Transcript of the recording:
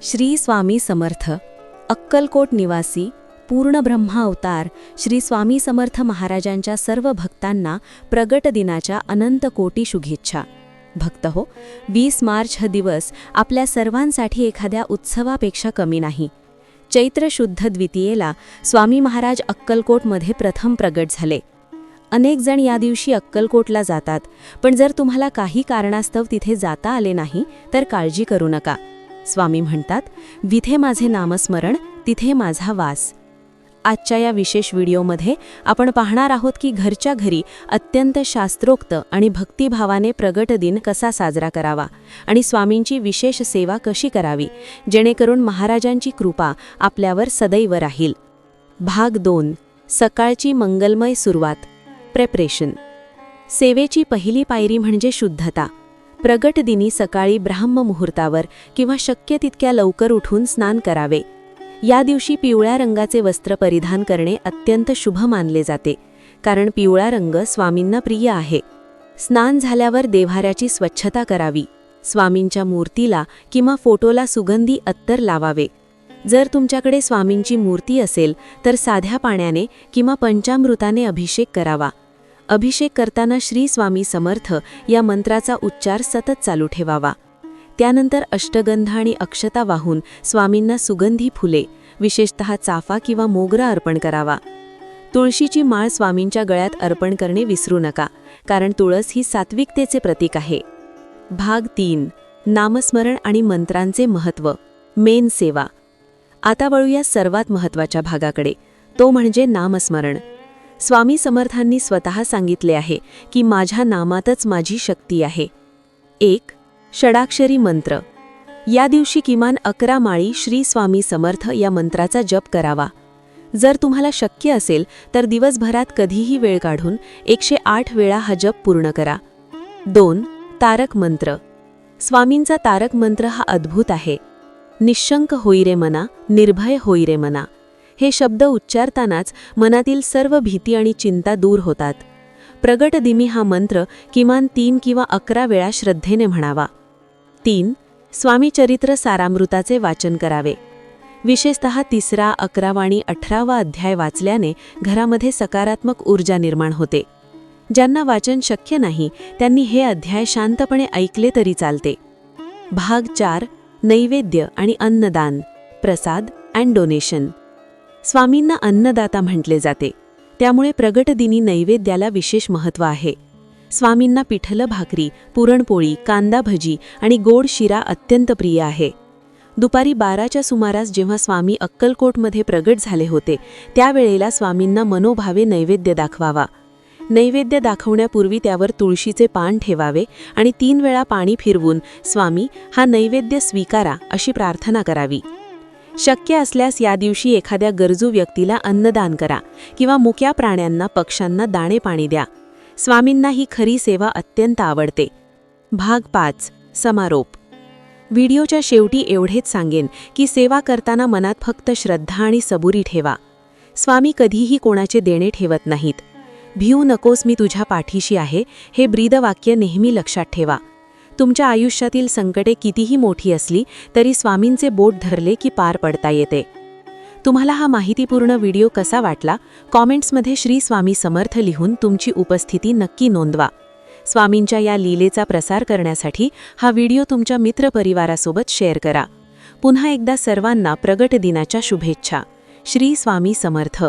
श्री स्वामी समर्थ, अक्कलकोट निवासी, पूर्ण ब्रह्मा अवतार श्री स्वामी समर्थ महाराजांच्या सर्व भक्तांना प्रगट दिनाच्या अनंत कोटी शुभेच्छा. भक्त हो, 20 मार्च हा दिवस आपल्या सर्वांसाठी एखाद्या उत्सवापेक्षा कमी नाही. चैत्र शुद्ध द्वितीयेला स्वामी महाराज अक्कलकोटमध्ये प्रथम प्रगट झाले. अनेक जण या दिवशी अक्कलकोटला जातात, पण जर तुम्हाला काही कारणास्तव तिथे जाता आले नाही तर काळजी करू नका. स्वामी म्हणतात, विथे माझे नामस्मरण तिथे माझा वास. आजच्या या विशेष व्हिडिओमध्ये आपण पाहणार आहोत की घरच्या घरी अत्यंत शास्त्रोक्त आणि भक्तिभावाने प्रगट दिन कसा साजरा करावा आणि स्वामींची विशेष सेवा कशी करावी, जेणेकरून महाराजांची कृपा आपल्यावर सदैव राहील. भाग 2. सकाळची मंगलमय सुरुवात. प्रेपरेशन. सेवेची पहिली पायरी म्हणजे शुद्धता. प्रगट दिनी सकाळी ब्राह्म मुहूर्तावर किंवा शक्य तितक्या लवकर उठून स्नान करावे. या दिवशी पिवळ्या रंगाचे वस्त्र परिधान करणे अत्यंत शुभ मानले जाते, कारण पिवळा रंग स्वामींना प्रिय आहे. स्नान झाल्यावर देव्हाऱ्याची स्वच्छता करावी. स्वामींच्या मूर्तीला किंवा फोटोला सुगंधी अत्तर लावावे. जर तुमच्याकडे स्वामींची मूर्ती असेल तर साध्या पाण्याने किंवा पंचामृताने अभिषेक करावा. अभिषेक करताना श्री स्वामी समर्थ या मंत्राचा उच्चार सतत चालू ठेवावा. त्यानंतर अष्टगंध आणि अक्षता वाहून स्वामींना सुगंधी फुले, विशेषतः चाफा किंवा मोगरा अर्पण करावा. तुळशीची माळ स्वामींच्या गळ्यात अर्पण करणे विसरू नका, कारण तुळस ही सात्विकतेचे प्रतीक आहे. भाग 3. नामस्मरण आणि मंत्रांचे महत्त्व. मेन सेवा. आता वळूया सर्वात महत्त्वाच्या भागाकडे, तो म्हणजे नामस्मरण. स्वामी समर्थांनी स्वतः सांगितले आहे की माझ्या नामातच माझी शक्ती आहे. 1. षडाक्षरी मंत्र. या दिवशी किमान 11 माळी श्री स्वामी समर्थ या मंत्राचा जप करावा. जर तुम्हाला शक्य असेल तर दिवसभरात कधीही वेळ काढून 108 वेळा हा जप पूर्ण करा. 2. तारक मंत्र. स्वामींचा तारक मंत्र हा अद्भुत आहे. निश्शंक होई रे मना, निर्भय होई रे मना. हे शब्द उच्चारतानाच मनातील सर्व भीती आणि चिंता दूर होतात. प्रगट दिनी हा मंत्र किमान 3 किंवा 11 वेळा श्रद्धेने म्हणावा. 3. स्वामी चरित्र सारामृताचे वाचन करावे. विशेषतः 3, 11 आणि 18 अध्याय वाचल्याने घरामध्ये सकारात्मक ऊर्जा निर्माण होते. ज्यांना वाचन शक्य नाही त्यांनी हे अध्याय शांतपणे ऐकले तरी चालते. भाग 4. नैवेद्य आणि अन्नदान. प्रसाद अँड डोनेशन. स्वामींना अन्नदाता म्हटले जाते, त्यामुळे प्रगट दिनी नैवेद्याला विशेष महत्त्व आहे. स्वामींना पिठलं भाकरी, पुरणपोळी, कांदा भजी आणि गोड शिरा अत्यंत प्रिय आहे. दुपारी 12च्या सुमारास जेव्हा स्वामी अक्कलकोटमध्ये प्रगट झाले होते, त्यावेळेला स्वामींना मनोभावे नैवेद्य दाखवावा. नैवेद्य दाखवण्यापूर्वी त्यावर तुळशीचे पान ठेवावे आणि 3 वेळा पाणी फिरवून स्वामी हा नैवेद्य स्वीकारा अशी प्रार्थना करावी. शक्य असल्यास या दिवशी एखाद्या गरजू व्यक्तीला अन्नदान करा किंवा मुक्या प्राण्यांना, पक्ष्यांना दाणे पाणी द्या. स्वामींना ही खरी सेवा अत्यंत आवडते. भाग 5. समारोप. व्हिडिओच्या शेवटी एवढेच सांगेन की सेवा करताना मनात फक्त श्रद्धा आणि सबुरी ठेवा. स्वामी कधीही कोणाचे देणे ठेवत नाहीत. भिऊ नकोस, मी तुझ्या पाठीशी आहे, हे ब्रीदवाक्य नेहमी लक्षात ठेवा. तुमच्या आयुष्यातील संकटे कितीही मोठी असली तरी स्वामींचे बोट धरले की पार पडता येते. तुम्हाला हा माहितीपूर्ण व्हिडिओ कसा वाटला, कॉमेंट्समध्ये श्री स्वामी समर्थ लिहून तुमची उपस्थिती नक्की नोंदवा. स्वामींच्या या लीलेचा प्रसार करण्यासाठी हा व्हिडिओ तुमच्या मित्रपरिवारासोबत शेअर करा. पुन्हा एकदा सर्वांना प्रगट दिनाच्या शुभेच्छा. श्री स्वामी समर्थ.